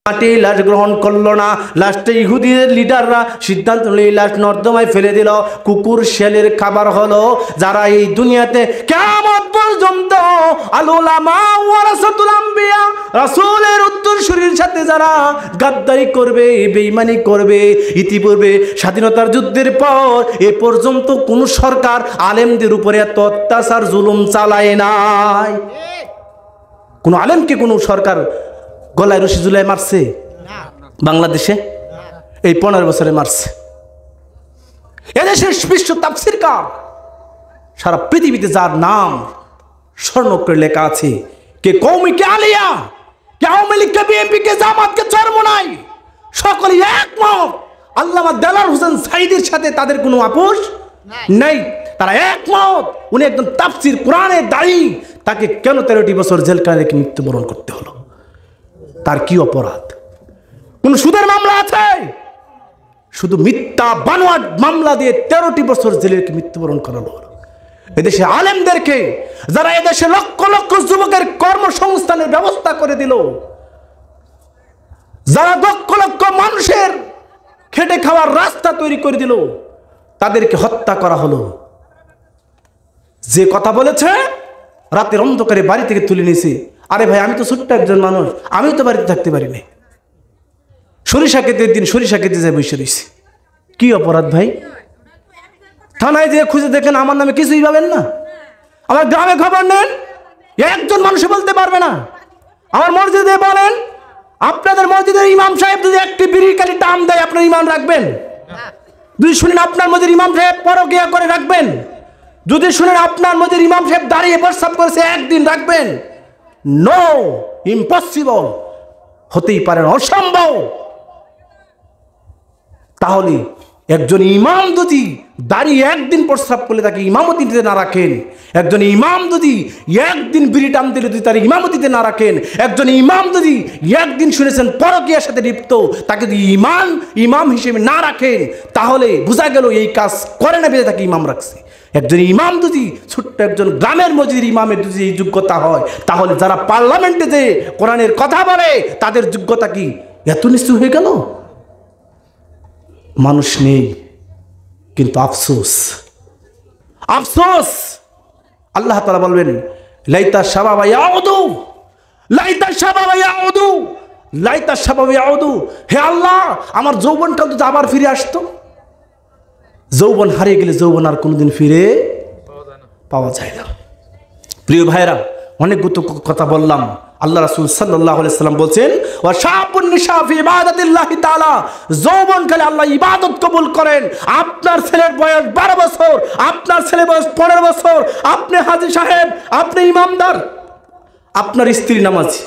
মাটি লাশ গ্রহণ করলো না। লাশটা ইহুদিদের লিডাররা সিদ্ধান্ত নিয়ে লাশ নর্দমায় ফেলে দিল। কুকুর শেলের খাবার হলো। যারা এই দুনিয়াতে কিয়ামত পর্যন্ত আল উলামা ওয়ারাসাতুল আম্বিয়া, রাসূলের উত্তরসূরির সাথে যারা গাদ্দারি করবে, বেঈমানি করবে, ইতিপূর্বে স্বাধীনতার যুদ্ধের পর এ পর্যন্ত কোন সরকার আলেমদের উপরে এত অত্যাচার জুলুম চালায় নাই। কোন আলেমকে কোন সরকার গলায় রশি ঝুলায় মারছে? বাংলাদেশে এই 15 বছরে মারছে। এদেশের বিশ্ব তাফসীরকার সারা পৃথিবীতে যার নাম স্বর্ণাক্ষরে লেখা আছে, কে কওমি, কে আলিয়া, কে আওয়ামী লীগ, কে বিএনপি, কে জামাত, কে চরমোনাই, সকলে একমত আল্লামা দেলার হোসেন সাঈদীর সাথে তাদের কোনো আপোষ নাই। তারা একমত উনি একদম তাফসীর কোরআনের দায়ী। তাকে কেন 13টি বছর জেলখানায় রেখে মৃত্যুবরণ করতে হলো? তার কি অপরাধ? কোন সুদের মামলা আছে? শুধু মিথ্যা বানোয়াট মামলা দিয়ে 13টি বছর জেলে রেখে মৃত্যুবরণ করালো। এদেশে আলেমদেরকে, যারা এদেশে লক্ষ লক্ষ যুবকের কর্মসংস্থানের ব্যবস্থা করে দিল, যারা লক্ষ লক্ষ মানুষের খেটে খাওয়ার রাস্তা তৈরি করে দিল, তাদেরকে হত্যা করা হলো। যে কথা বলেছে রাতের অন্ধকারে বাড়ি থেকে তুলে নিয়েছে। আরে ভাই, আমি তো ছোট্ট একজন মানুষ, আমিও তো বাড়িতে থাকতে পারি না। সরিষা ক্ষেতের দিন সরিষা খেতে যায় বসে রয়েছে। কি অপরাধ ভাই? থানায় যেয়ে খুঁজে দেখেন আমার নামে কিছুই পাবেন না। আমার গ্রামে খবর নেন, একজন মানুষ বলতে পারবে না। আমার মসজিদে বলেন, আপনাদের মসজিদের ইমাম সাহেব যদি একটি বিড়ি কালি টান দেয়, আপনার ইমান রাখবেন? যদি শুনেন আপনার মসজিদের ইমাম সাহেব পরকিয়া করে, রাখবেন? যদি শুনেন আপনার মসজিদের ইমাম সাহেব দাঁড়িয়ে প্রস্রাব করেছে, একদিন রাখবেন? নো, ইম্পসিবল, হতেই পারে না, অসম্ভব। তাহলে একজন ইমাম যদি দাঁড়িয়ে একদিন প্রস্রাব করলে তাকে ইমামতিতে না রাখেন, একজন ইমাম যদি একদিন বিড়ি টান দিলে যদি তার ইমামতিতে না রাখেন, একজন ইমাম যদি একদিন শুনেছেন পরকীয়ার সাথে লিপ্ত, তাকে যদি ইমাম হিসেবে না রাখেন, তাহলে বোঝা গেল এই কাজ করে না বলে তাকে ইমাম রাখছে। একজন ইমাম যদি ছোট্ট একজন গ্রামের মসজিদের ইমামের যদি এই যোগ্যতা হয়, তাহলে যারা পার্লামেন্টে যে কোরআনের কথা বলে তাদের যোগ্যতা কি এত নিচু হয়ে গেল? মানুষ নেই, কিন্তু আফসোস, আফসোস। আল্লাহ তাআলা বলবেন, লাইতা শাবাবা ইয়াউদু, লাইতা শাবাবা ইয়াউদু, লাইতা শাবাবা ইয়াউদু। হে আল্লাহ, আমার যৌবনটা যদি আবার ফিরে আসতো। যৌবন হারিয়ে গেলে যৌবন আর কোনোদিন ফিরে পাওয়া যায় না। প্রিয় ভাইরা, অনেক কথা বললাম। আল্লাহ রাসূল সাল্লাল্লাহু আলাইহি সাল্লাম বলছেন, ওয়া শাবুন নিশা ফি ইবাদাতিল্লাহি তাআলা, যৌবনকালে আল্লাহ ইবাদত কবুল করেন। আপনার ছেলের বয়স 12 বছর, আপনার ছেলের বয়স 15 বছর, আপনি হাজী সাহেব, আপনি ইমামদার, আপনার স্ত্রী নামাজি,